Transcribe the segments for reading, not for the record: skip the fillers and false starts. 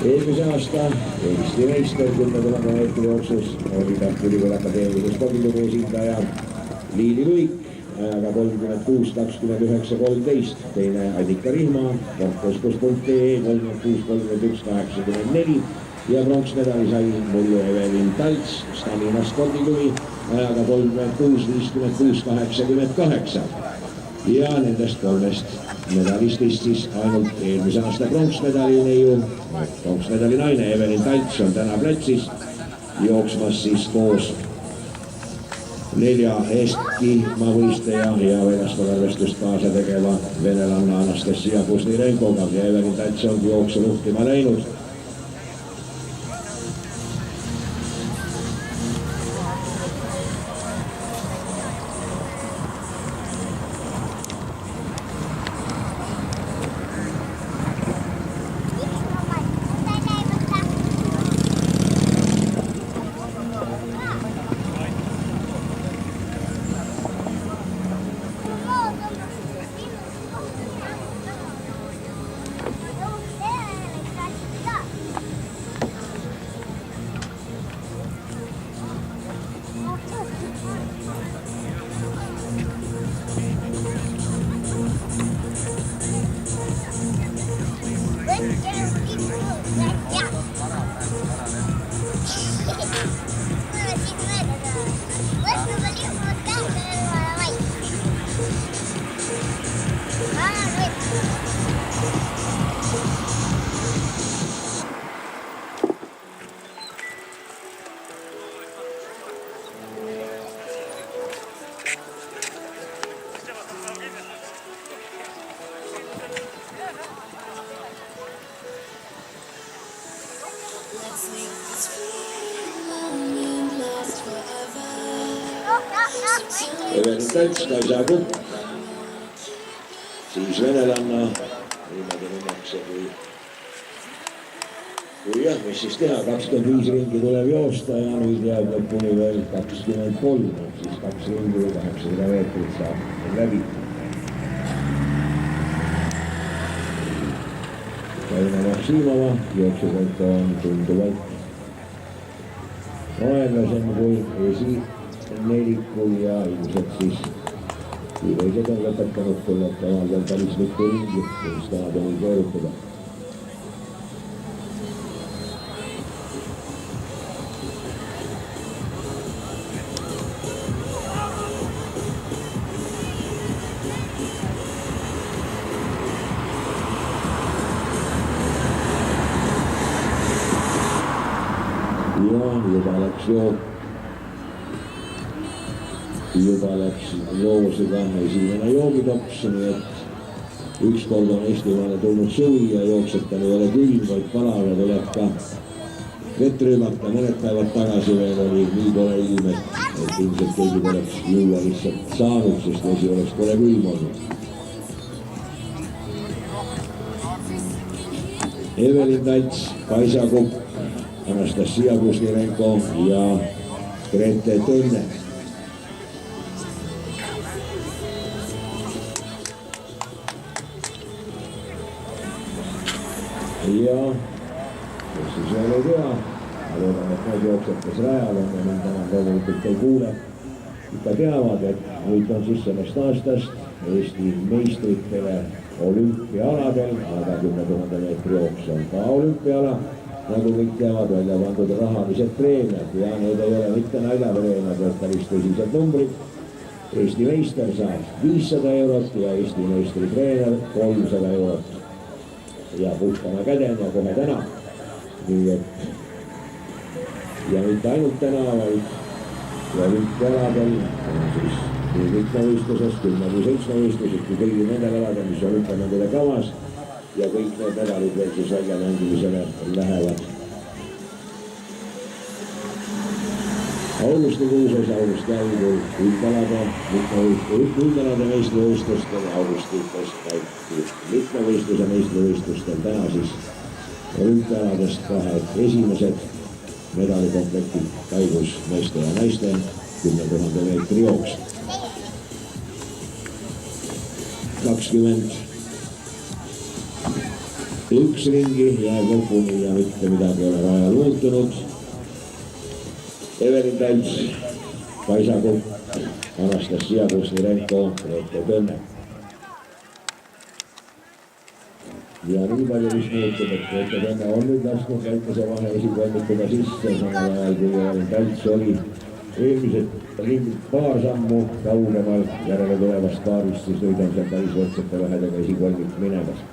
eelmise aasta Eesti meister 10 000 meetri jooksus oli Tartu Ülikooli Akadeemilise Spordiklubi esindaja Liili Luik ajaga 36.29.13. Teine Annika Rihma, sportoskus.ee 36.31.84 ja pronksmedali sai mullu Evelin Talts, Stamina Spordiklubi ajaga 36.56.88. Ja nendest kolmest medalistist siis ainult eelmise aasta pronksmedali neiu, pronksmedali naine Evelin Talts on täna platsis jooksmas siis koos 4 Eesti maavõistleja ja väljaspool kaasa tegeva venelanna Anastasia Kuznirenkoga ja Evelin Talts ongi jooksu nuhtima läinud. Evelin Talts, Kaisa Kukk, siis venelanna, niimoodi nimekse kui jah, mis siis teha, 25 ringi tuleb joosta ja nüüd jääb lõpuni veel 23, siis 2 ringi või 800 meetrit saab läbi. Kaina Maksimova jooksutempo on tunduvalt aeglasem kui esinelikul ja ilmselt siis kui teised on lõpetanud, tuleb temal veel päris mitu ringi, mis tahab nii keerutada. Juba läks loosiga esimene joogitops, nii et ükskord on Eestimaale tulnud suvi ja jooksetav ei ole külm, vaid palav ja tuleb ka vett rüümata. Mõned päevad tagasi veel oli nii pole ilm, et ilmselt keegi oleks juua lihtsalt saanud, sest vesi oleks pole külm olnud. Evelin Talts, Kaisa Kukk, Anastasia Kuznirenko ja Grete Tõnne. Ja kes siis veel ei tea, ma loodan, et need jooksjad, kes rajal on ja mind enam loomulikult ei kuule, ikka teavad, et nüüd on siis sellest aastast Eesti meistritele olümpiaaladel, aga 10 000 meetri jooks on ka olümpiaala, nagu kõik teavad, välja pandud rahalised preemiad ja need ei ole mitte naljapreemiad, vaid päris tõsised numbrid. Eesti meister saab 500 eurot ja Eesti meistritreener 300 eurot. Ja puhtana käden ja kohe täna. Nii et ja mitte ainult täna, vaid olümpiaaladel on siis nii mitmevõistluses, 10 või 7 võistlused kui kõigil nendel aladel, mis olümpiamängule kavas ja kõik need medalid veel siis väljamängimisele lähevad. Augustikuuses, augusti algul üldalade meistrivõistlustel ja augustikust mitmevõistluse meistrivõistlustel. Täna siis olümpiaaladest 2 esimesed medalikomplektid käigus meeste ja naiste 10 000 meetri jooks. 20 üks ringi jääb lõpuni ja mitte midagi ei ole rajal muutunud. Evelin Talts, Kaisa Kukk, Anastasia Kusnirenko, Reete Tõmme. Ja nii palju vist muutub, et Reete Tõmme on nüüd lasknud väikese vahe esikolmikuga sisse, samal ajal kui Evelin Talts oli eelmised ringid paar sammu kaugemal järele tulevast paarist, siis nüüd on seal päris võrdsete vahedega esikolmik minemas.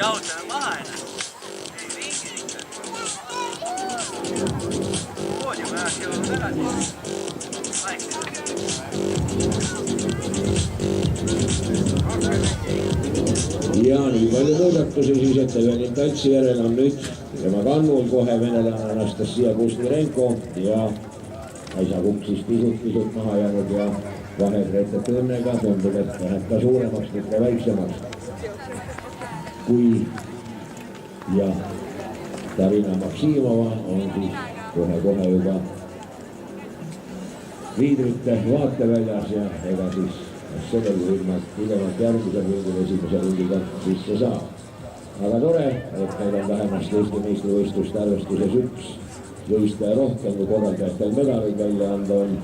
Jautana maha enää. Ei ringi ikka. Vuodi pääsi olla tagasi. Ja nii palju muudatusi siis, et Evelin Taltsi järel on nüüd tema kannul kohe venelane Anastasia Kusnirenko ja Kaisa Kukk siis pisut maha jäänud ja vahe Reete Tõmmega tundub, et läheb ka suuremaks, mitte väiksemaks. Kui ja Darina Maksimova on siis kohe juba liidrite vaateväljas ja ega siis sellel ilmalt pidevalt järgmisel ringil esimese ringiga sisse saab. Aga tore, et meil on vähemasti Eesti meistrivõistluste arvestuses üks võistleja rohkem, kui korraldajatel medaleid välja anda on.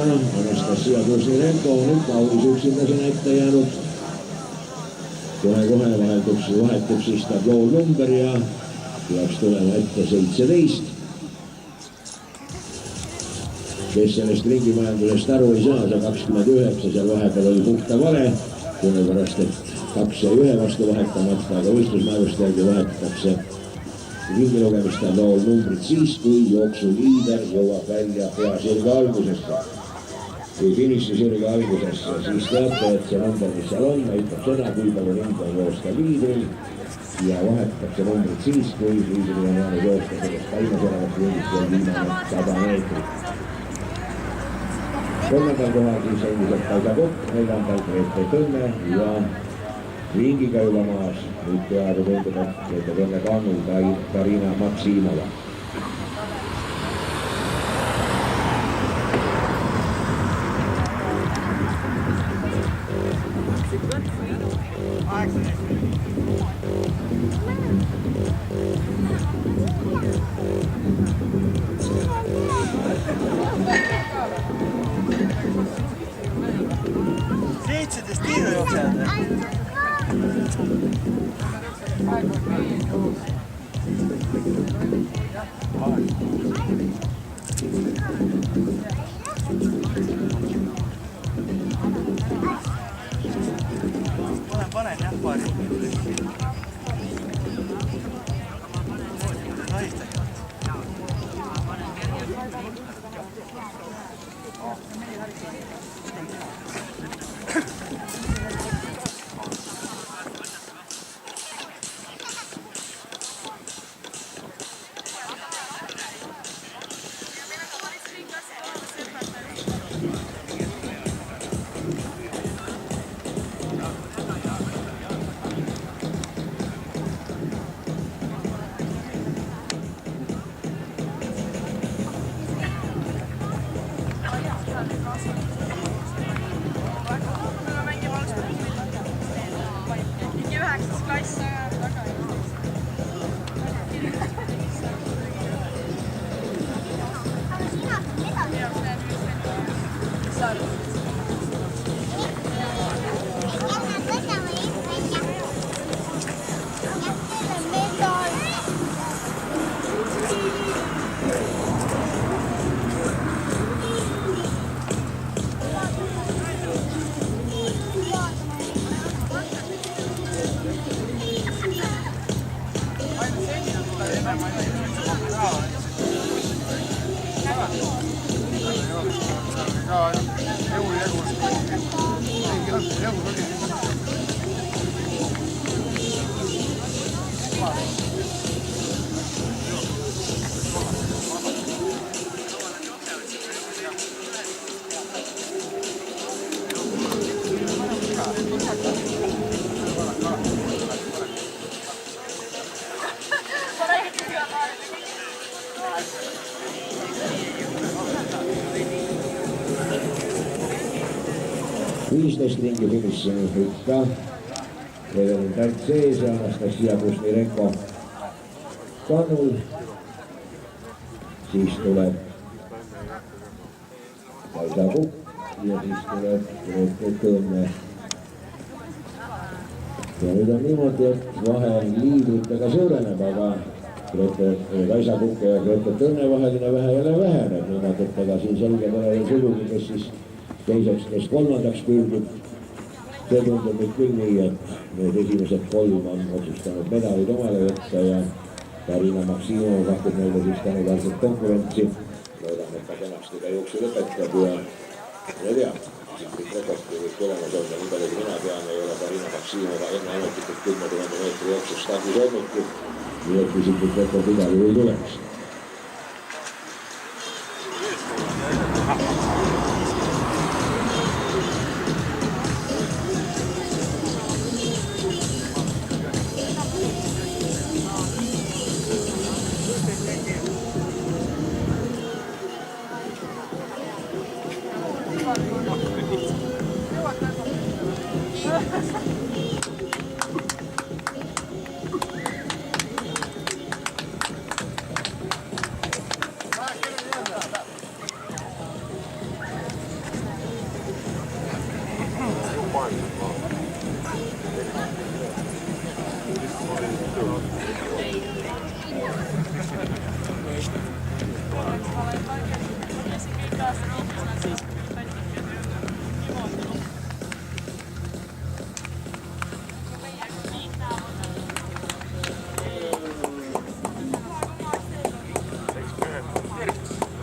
Anastasia Kuznirenko on nüüd kaunis üksinda ette jäänud. Kohe vahetub siis tablool number ja peaks tulema ette 17. Kes sellest ringimajandusest aru ei saa, see 29, seal vahepeal oli puhta vale, sellepärast et 2 ja 1 vastu vahetamata, aga võistlusmäärust järgi vahetatakse ringilugemistablool numbrid siis, kui jooksuliider jõuab välja peasirge algusesse. Kui finišisirge algusesse, siis teate, et see number, mis seal on, näitab seda, kui palju ringi on joosta liidril ja vahetatakse numbrid siis, kui liidril on jäänud joosta sellest käimasolevast ringist veel viimane 100 meetrit. Kolmandal kohal siis endiselt Kaisa Kokk, neljandal Grete Tõmme ja ringiga juba maas. Nüüd peaaegu tundub, et Grete Tõmme kannul Karina Maksimova. Panen jah paari. Viisteist ringi finišini ikka Evelin Pärt sees ja Anastasia Kuznirenko kannul. Siis tuleb Kaisa Kokk ja siis tuleb Grete Tõmme. Ja nüüd on niimoodi, et vahe liidritega suureneb, aga Kaisa Kokk ja Grete Tõmme vaheline vähe jälle väheneb. Niimoodi, et ega siin selge pole sugugi, kes siis teiseks, kes kolmandaks pürgib. See tundub nüüd küll nii, et need esimesed 3 on otsustanud medalid omale võtta ja Karina Maksimova pakub meile siis tänuväärset konkurentsi. Loodame, et ta kenasti ka jooksu lõpetab ja ei tea, kõik rekordid võib tulemas olla. Nii palju kui mina tean, ei ole Karina Maksimova enne ametlikult 10 000 meetri jooksus stardis olnudki. Nii et isiklik rekord igal juhul tuleks.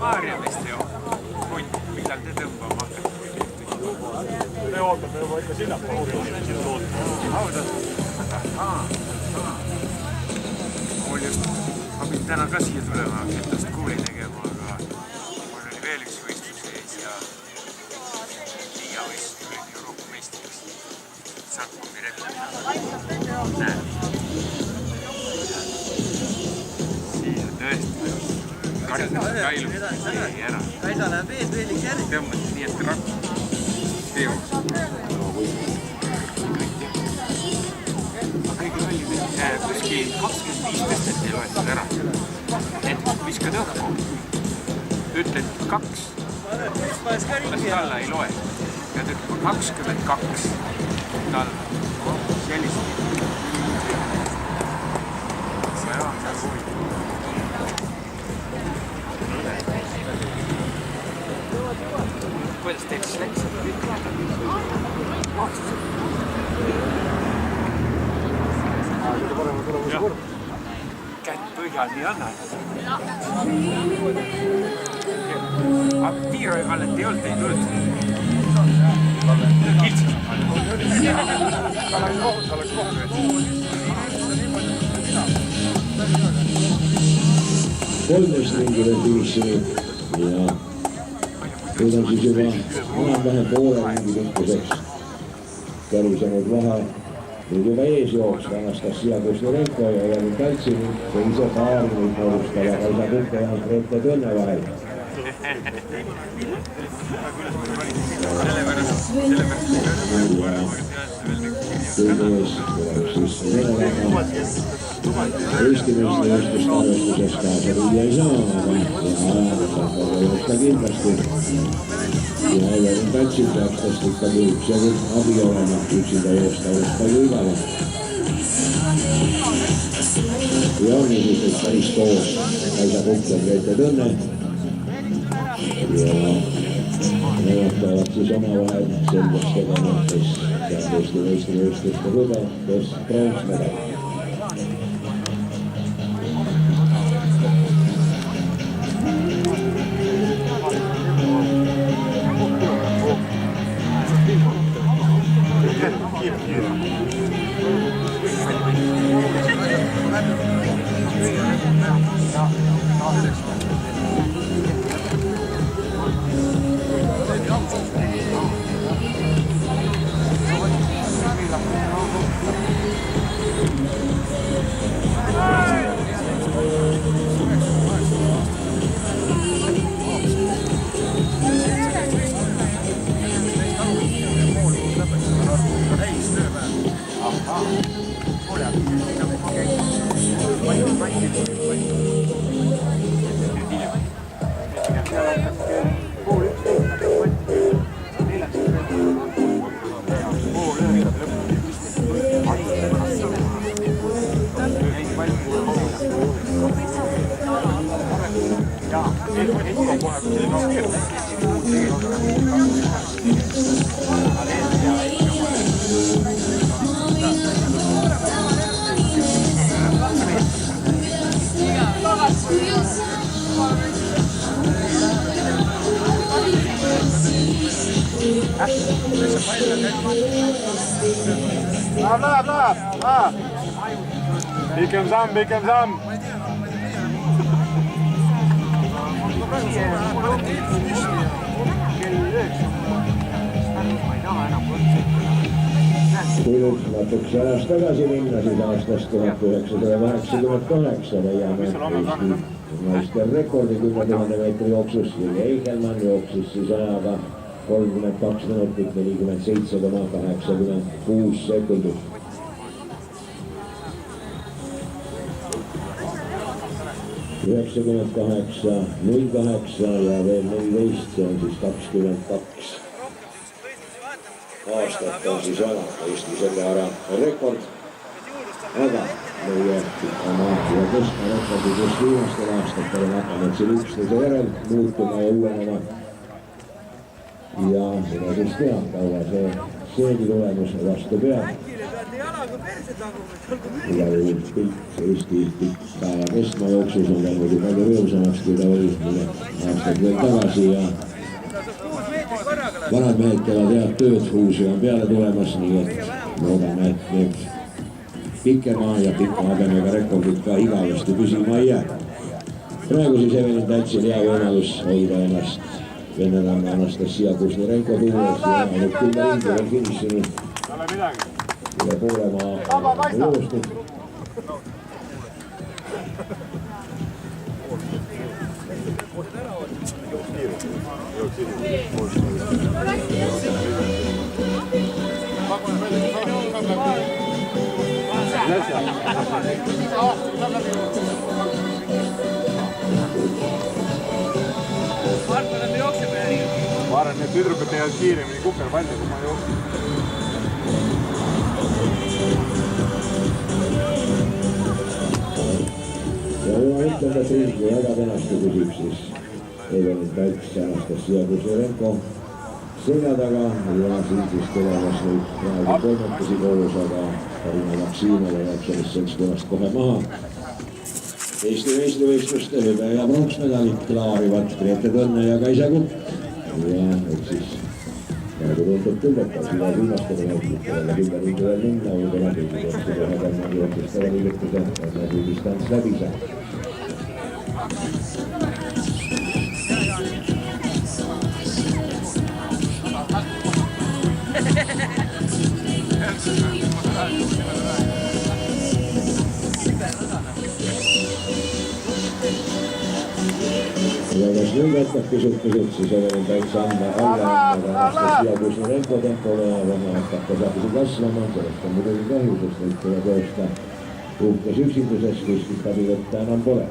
Maarja vist ju, punt, millal te tõmbama hakkate? Me ootame juba ikka sinnapoole. Ausalt? Mul just, ma pidin täna ka siia tulema ketast kuuli tegema, aga mul oli veel üks võistlus ees ja liiga võistlus oli Euroopa meistriks. Sandpungi repina. Näed. Siin on tõesti kailub keegi ära. Kaisa läheb veeliks järgi. Tõmbasid nii, et rakk teos. Kõige oli kuskil 25 tõstet ei loetud ära. Et viskad õhku, ütled 2, las alla ei loe. Ja ütled 22 talla. Sellist. See on huvi. Kuidas teil siis läks? Kätt põhjal nii annad. Aga tiiroja kallet ei olnud, ei tulnud. Kiltsis on kallet. Oleks kohtu. Kolmest ringile fiinissini ja nüüd on siis juba enam-vähem poole ringi pikkuseks kärisenud vahe. Nüüd juba eesjooks Anastasia Kusnerenko ja Jevgeni Kaltsini teise paari nüüd moodustava Kaisa Kukke ja Grete Tõnne vahel. Kõige ees tuleb siis Venemaga. Eesti meistrivõistluste arvestuses kaasa viia ei saa, aga ajaliselt on joosta kindlasti. Ja Jevgeni Kaltsil peaks tast ikkagi üksegi abi olema, üksinda joosta palju igale. Ja on niisugused päris koos Kaisa Kukk ja Grete Tõnne. Ja nemad peavad siis omavahel selgeks tegema, kes saab Eesti meistrivõistluste hõbe, kes pronksmedal. Läheb! Pikem samm! Kui nüüd natuks ajas tagasi minna, siis aastast 1988 leiame Eesti meisterrekordi 10 000 meetri jooksus. Jüri Eigelmann jooksis siis ajaga 32 minutit 47,86 sekundit. 98,08 ja veel 14, see on siis 22. aastat on siis vana Eesti selle ära rekord. Aga meie oma ja keskma rekordi, kes viimastel aastatel on hakanud siin üksteise järel muutuma ja uuenema. Ja mine siis tea, kaua seegi tulemus vastu peab. Igal juhul kõik Eesti pikka ja keskma jooksus on läinud ju palju rõõmsamaks, kui ta oli aastaid veel tagasi ja vanad mehed teevad head tööd, uusi on peale tulemas, nii et loodame, et need pikema ja pika habemega rekordid ka igavesti püsima ei jää. Praegu siis Evelin Taltsil hea võimalus hoida ennast vennelanna Anastasia Kuznerenko tuues ja ainult 10 ringi veel finišini. Üle poole maa joostud. Ma arvan, et need tüdrukud teevad kiiremini kukerpalli, kui ma jooksin. Ja juba ütlevad ringi väga kenasti küsib siis Evelin Talts Anastasia Kuznerenko selja taga ja siin siis tulemas nüüd praegu kolmekesi koos, aga Karina Maksimova jääb sellest seltskonnast kohe maha. Eesti meistrivõistluste hõbe ja pronksmedalit klaarivad Grete Tõnne ja Kaisa Kukk. Ja et siis praegu tundub küll, et seda viimastele näitlitele 10 ringi veel minna või kuna kõigi kohti kohe kannagi otsustava liigutuse, et nagu distants läbi saab. Ja kas nüüd jätkab pisut, siis Evelin Talts andma alla, aga Anastasia Kuznerenko tempole ja vähe hakkab tasapisi kasvama, sellest on muidugi kahju, sest neid tuleb joosta puhtas üksinduses, kuskilt abi võtta enam pole.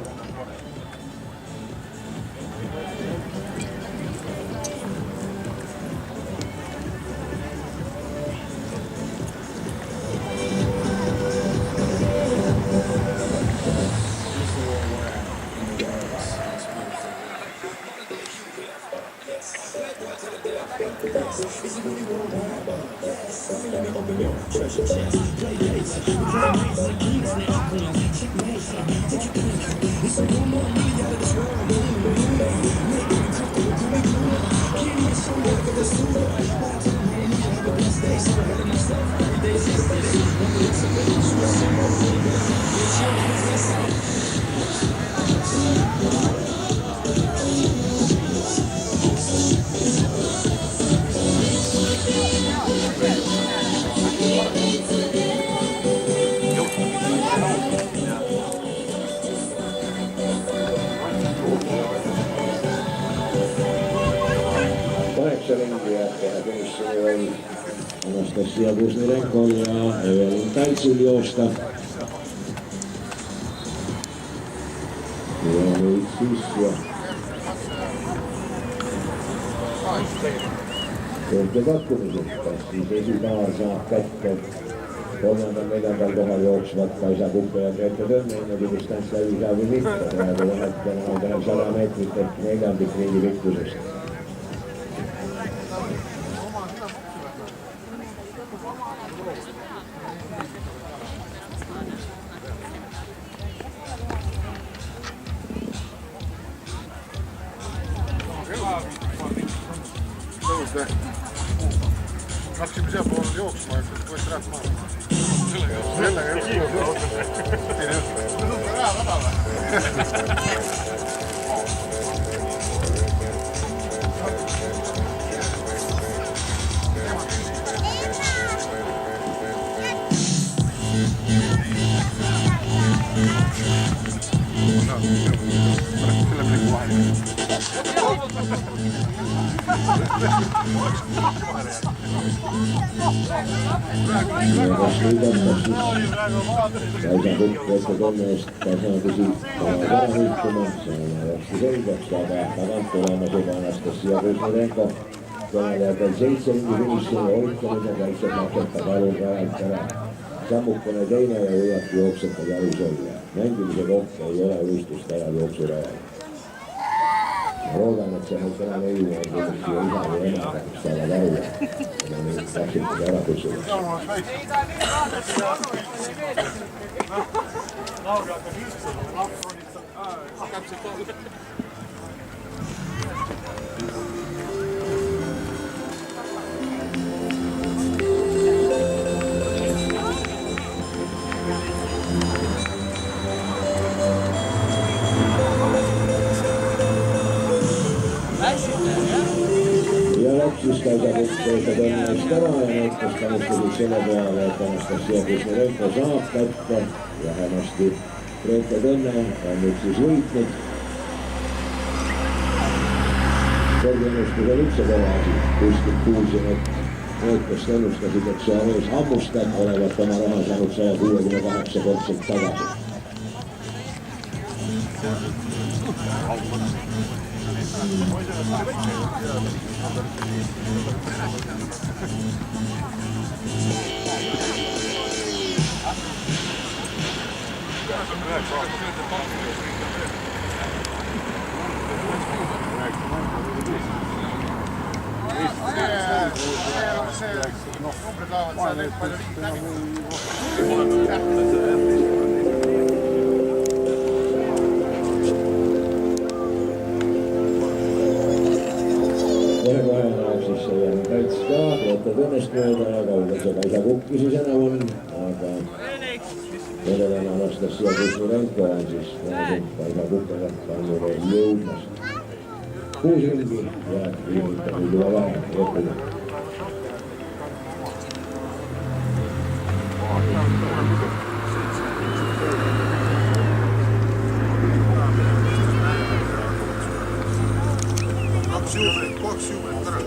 Anastasia Kuznerenkol ja Evelin Taltsil joosta. Ja nüüd siis Kõrge pakkumised, kas siis esipaar saab kätte 3.–4. kohal jooksvad Kaisa Kukk ja Grete Tõnne, enne distants läbi saab või mitte. Praegu vahet on 100 meetrit ehk 4. ringi pikkusest. Hakkasime seal poole jooksma ja siis võeti räät maha. Sellega Kaisa Kukk Grete Tõnne eest tasapisi ära liikuma, see on varsti selgeks, aga tagant tulemas juba Anastasia Kuznerenko. kõnelejatel 7 ringi finiši ja olukord väiksed lapsed palun rajalt ära. Sammukene teine ja võivadki jooksjate jalus olla. Mängimise koht ei ole võistlust ajal jooksurajal. Ma loodan, et see nüüd täna leidma on kindlasti isa või ema, kes saavad aru ja mind täpselt ära kutsuda. Siis Kaisa Kukk ennast ära ja näitas kanustasid selle peale, et Anastasia Kuzmirenko saab kätte. Vähemasti Grete Tõnne on nüüd siis võitnud. Kordi ennustusel üldse korra asi. Kuskilt kuulsin, et need, kes ennustasid, et Suarez hammustab, olevat oma raha saanud 168% tagasi. Numbrid lähevad seal palju liit läbi. Kohe näeb siis see Päts ka, Grete Tõnnest mööda ja kaugel see Kaisa Kukki siis enam on, aga vedelane Anastasia Kuzmirenko on siis Kaisa Kukkega palju veel jõudmas. 6 ringi ja viimita nüüd juba vähem lõpuni. Kaks juublit ära.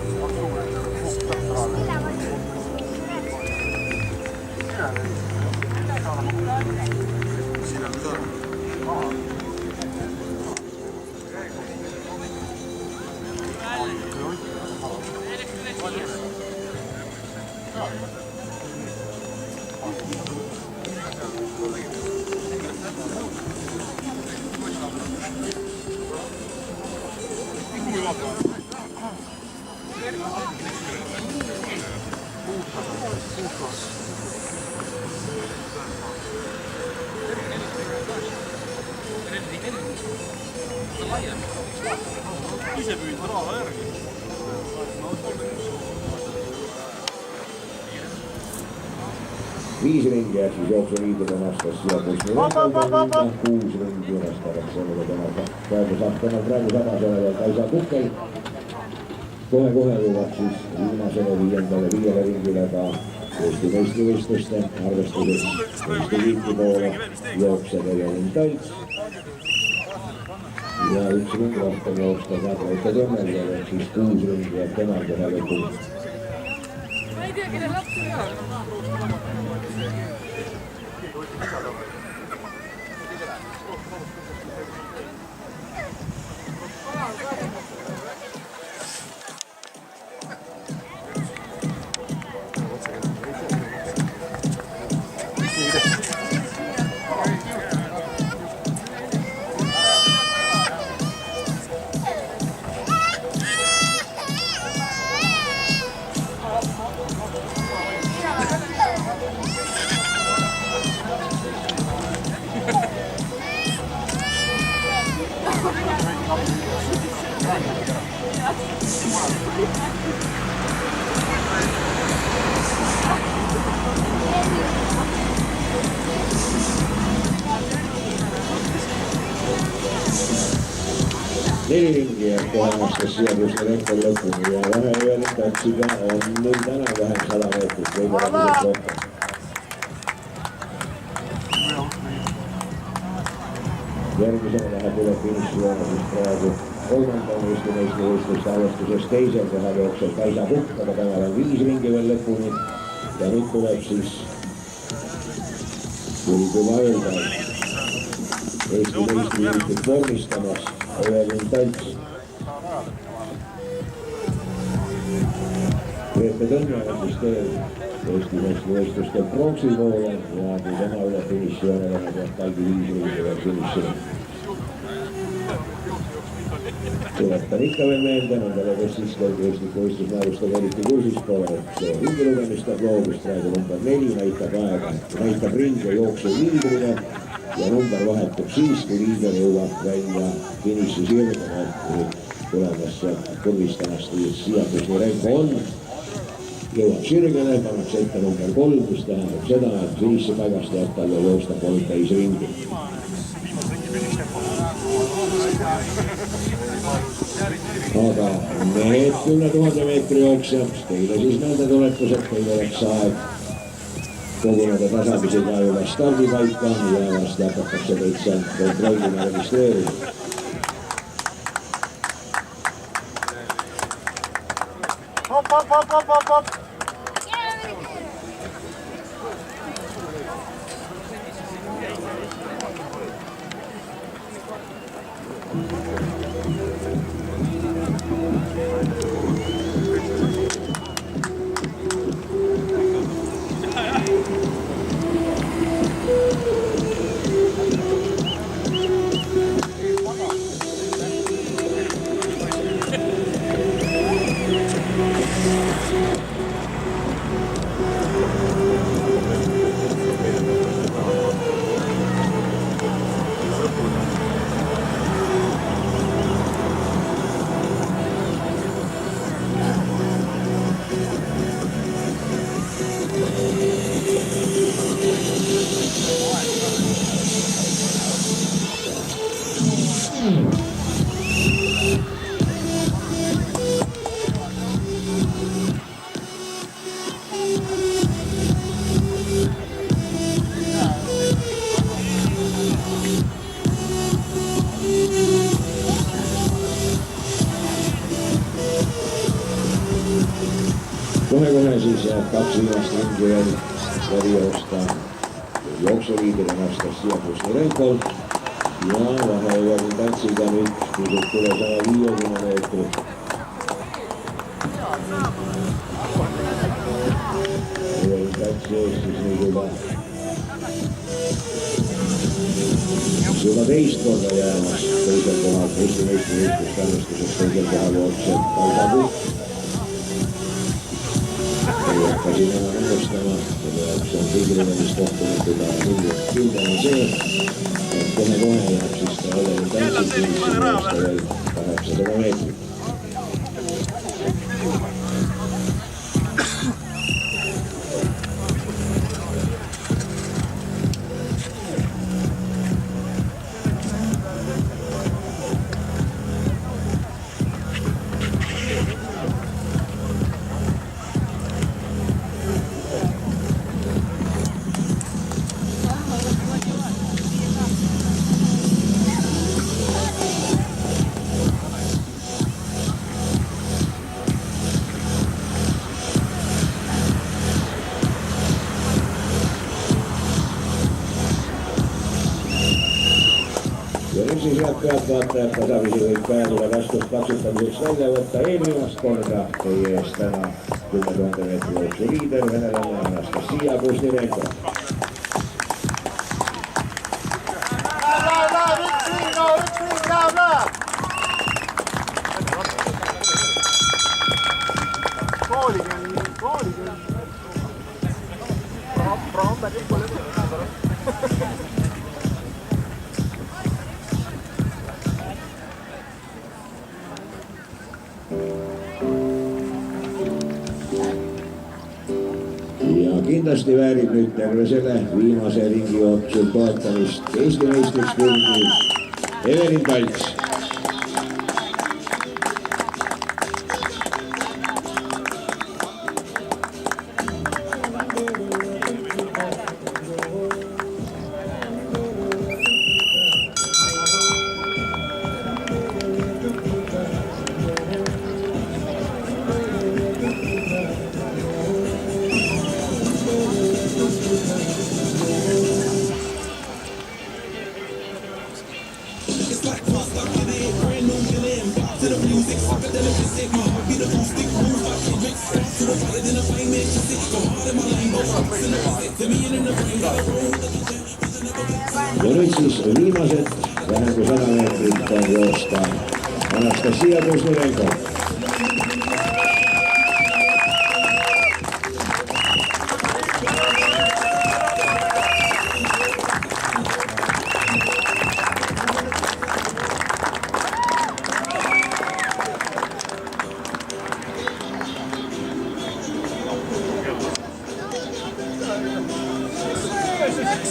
Ise püüd raha järgi. Viis ringi jääb siis jooksuliidud Anastasia Kuzmirenko, 6 ringi ülestareks sellega tema praegu sabas oleval Kaisa Kukkel. Kohe jõuab siis viimasele 5. ringile ka Eesti meistrivõistluste arvestuses Eesti liiti poole jookseb Evelin Talts. Ja 1 ring rohkem jooksta ka Grete Tõnnel, et siis 6 ringi jääb temal kohe lõpuni. Ma ei tea, kelle laps ei ole. Neli ringi jääb kohe Anastasia Kuzmirenko lõpuni ja vahe Evelin Taltsiga on nüüd enam-vähem 100 meetrit, võib-olla pisut rohkem. Järgmisena läheb üle finišijoone siis praegu 3. Eesti meistrivõistluste arvestuses 2. kohal jookseb Kaisa Kukk, aga temal on 5 ringi veel lõpuni ja nüüd tuleb siis juba öelda Eesti meistrivõistlused vormistamas Evelin Talts. Grete Tõnne on siis teel Eesti meistrivõistlustel pronksi poole ja kui tema üle finišijoonele peab Kalvi Viisriidega finišile. Tuletan ikka veel meelde nendele, kes siis kõrgvõistliku võistlusmäärustega eriti kursis pole, et ringilugemiste loogust praegu number 4 näitab ringe jooksu liidrile ja number vahetub siis, kui liider jõuab välja finiši sirgele. Tulemas sealt kurvist tänast Siia-Kusnirenko on, jõuab sirgele, pannakse ette number 3, mis tähendab seda, et finiši paigast jääb talle joosta 3 täis ringi. Aga mehed 10 000 meetri jooksjad, teile siis nende tuletused, teil oleks aeg koguneda tasapisi ka juba stardipaika ja vast hakatakse teid sealt kontrollima registreerima. Hop, hop, hop, hop, hop, hop. Kohe siis jääb 2 viimast ringi veel läbi joosta jooksuliider Anastasia Kusnirenkol ja vahejõualine tantsiga nüüd pisut üle 150 meetrit. Tantsi ees siis nüüd juba teist korda jäämas teisel kohal Eesti meistrivõistluste arvestuses teisel kohal jookseb Kalda Puht. Hakkasin enam ennustama, selle jaoks on kõigilugemist kohtumikuga kindel on see, et kohe-kohe jääb siis ta Eleni tantsid joosta veel 800 meetrit. Ja nüüd siis head pealtvaatajad, tasapisi võib pääduda vastust katsutamiseks välja võtta eelviimast korda teie eest täna 10 000 meetri jooksu liider, venelane Anastasia Kusnirenko. Ja kindlasti väärib nüüd terve selle viimase ringi jooksul toetamist Eesti meistriks pürgiv Evelin Palts. It's like Ja nüüd siis viimased vähem kui 100 meetrit on joosta Anastasia Kuznerenko.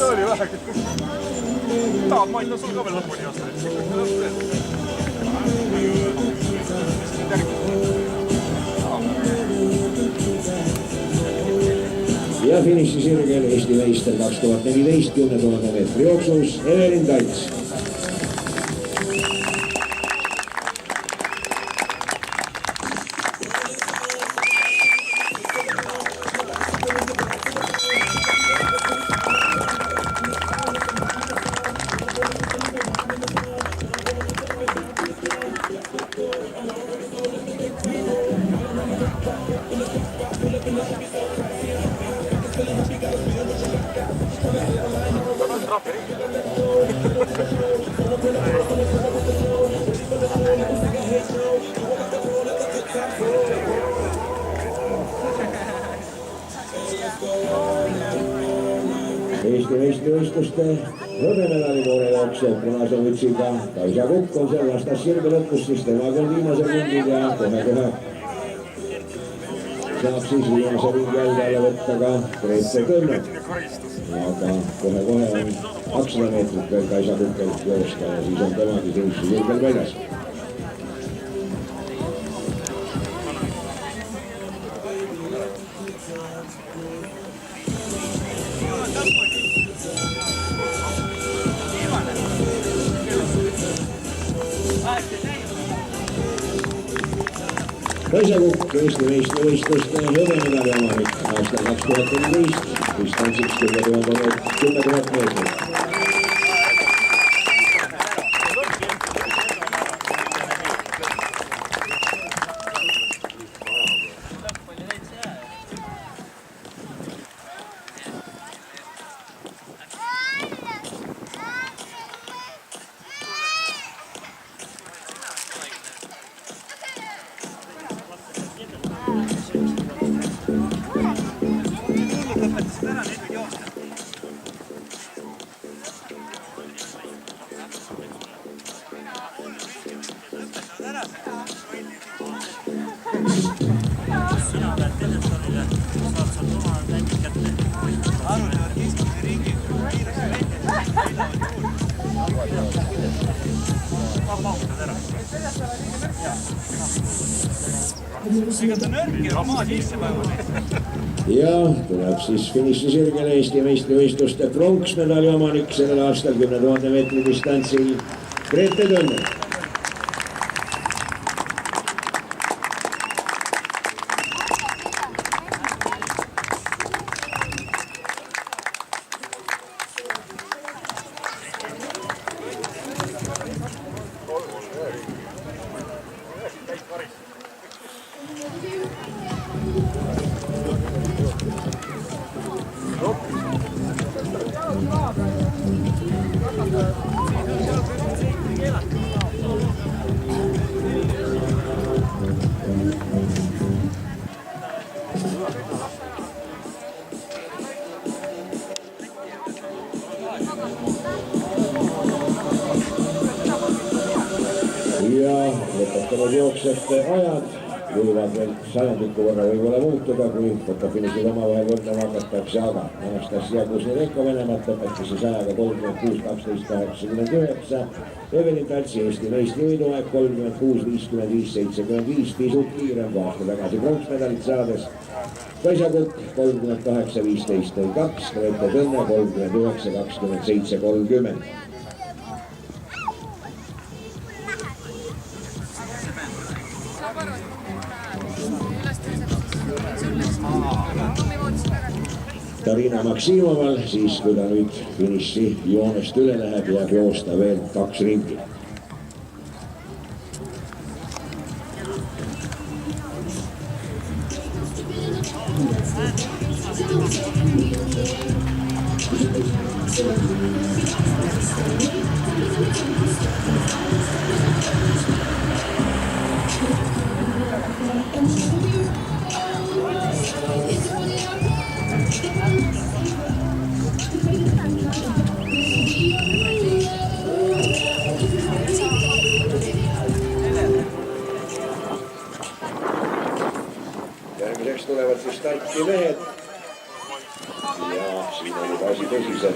See oli vähegi. Tahad maita sul ka veel lõpuni osta? Ja finišisirgel Eesti meister 2014 10 000 meetri jooksus Evelin Talts. Eesti meistrivõistluste hõbemedali poole jookseb punase mütsiga Kaisa Kukk on seal vastas sirge lõpus, siis temaga on viimase ringid ja kohe-kohe saab siis viimase ringi jalga alla võtta ka Grete Tõnne. Aga kohe-kohe on 200 meetrit veel Kaisa Kukkel joosta ja siis on temagi finišisirgel väljas. Kaisa Kukk, Eesti meistrivõistluste hõbemedali omanik aastal 2014, distantsiks 10 000 meetrit. Ja tuleb siis finišisirgele Eesti meistrivõistluste pronksmedali omanik sellel aastal 10 000 meetri distantsil Grete Tõnne. Ja lõpetanud jooksjate ajad võivad veel sajandiku võrra võib-olla muutuda, kui fotofinišid omavahel võrdlema hakatakse, aga Anastasia Kuznerenko Venemaalt lõpetas siis ajaga 36.12.89. Evelin Taltsi Eesti meistrivõiduaeg 36.55.75, pisut kiirem kui aasta tagasi pronksmedalit saades. Kaisa Kukk 38.15.02, Grete Tõnne 39.27.30. Tarina Maksimoval siis, kui ta nüüd finiši joonest üle läheb, jääb joosta veel 2 ringi. Järgmiseks tulevad siis starti mehed. Ja siin on juba asi tõsisem.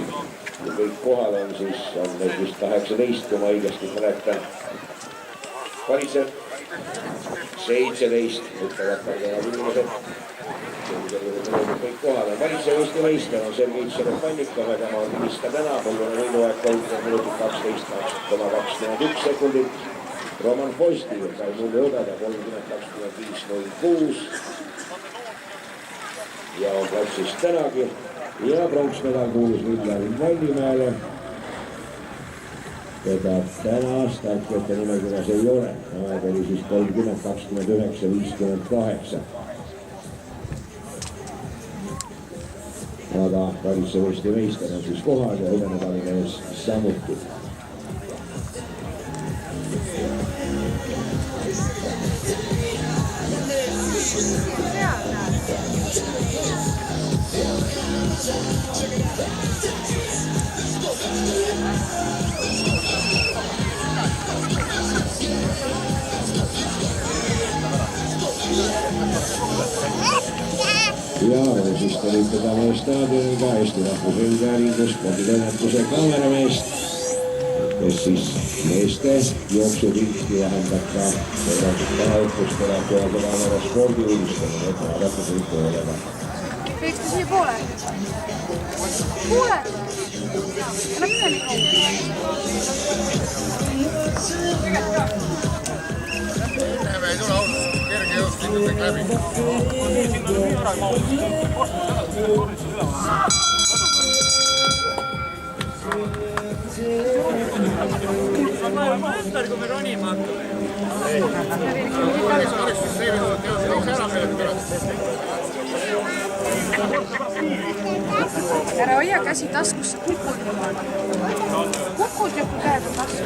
Kui kõik kohal on, siis on need vist 18, kui ma õigesti mäletan. Valitsev 17, ütlevad targemad inimesed. Kõik kohal on. Valitsev Eesti meister on Sergei Tšerepannikov, aga ma vilistan täna. Põllune võiduaeg 30 minutit 12,21 sekundit. Roman Posti sai mulli õdada 30-25-06. Ja on platsis tänagi. Ja pronksmedal kuulus Viljar Vallimäele. Keda täna startijate nimekirjas ei ole. Aeg oli siis 30-29-58. Aga valitsev Eesti meister on siis kohal ja hõbemedali mees samuti. Ja siis tervitada meie staadioniga Eesti Rahvusringhäälingu sporditoimetuse kaamerameest, kes siis meeste jooksupilti vahendab ka tänaõhtustele Aktuaalse Kaamera spordiuudistele, et vaadata kõik poolele. Peeksite siia poole? Poole? Ära mine nii Emme ei tule autost, kerge jõust linnub kõik läbi. Ma mõtlen, kui me ronima hakkame. Ära hoia käsi taskusse, kukud juba. Kukud joku käed on taskusse.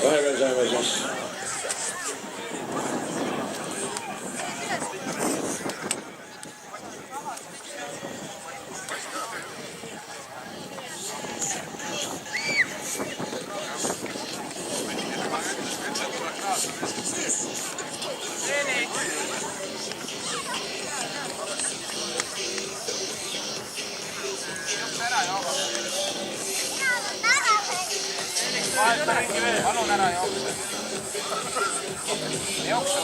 Vahepeal saame siis palun ära jookse. Jookse.